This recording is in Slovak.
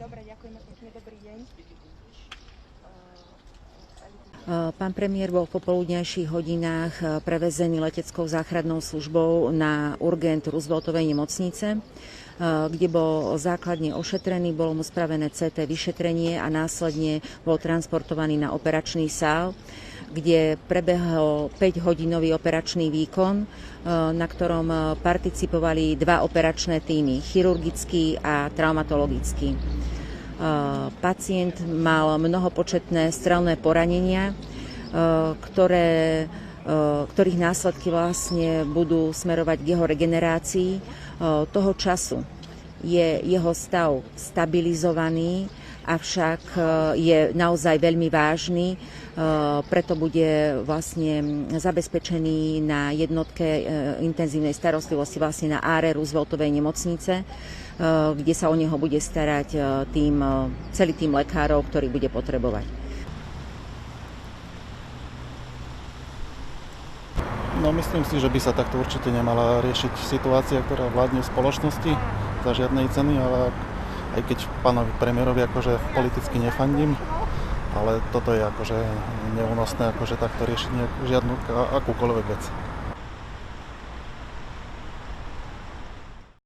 Dobre, ďakujeme pekne, dobrý deň. Pán premiér bol v popoludňajších hodinách prevezený leteckou záchrannou službou na urgent Rooseveltovej nemocnice, kde bol základne ošetrený, bolo mu spravené CT vyšetrenie a následne bol transportovaný na operačný sál, kde prebehol 5-hodinový operačný výkon, na ktorom participovali 2 operačné tímy, chirurgický a traumatologický. Pacient mal mnohopočetné strelné poranenia, ktorých následky vlastne budú smerovať k jeho regenerácii. Toho času je jeho stav stabilizovaný, avšak je naozaj veľmi vážny, preto bude vlastne zabezpečený na jednotke intenzívnej starostlivosti vlastne na áre Rooseveltovej nemocnice, kde sa o neho bude starať celý tým lekárov, ktorý bude potrebovať. No, myslím si, že by sa takto určite nemala riešiť situácia, ktorá vládne v spoločnosti za žiadnej ceny, ale aj keď pánovi premiérovi akože politicky nefandím, ale toto je akože neúnosné akože takto riešiť žiadnu akúkoľvek vec.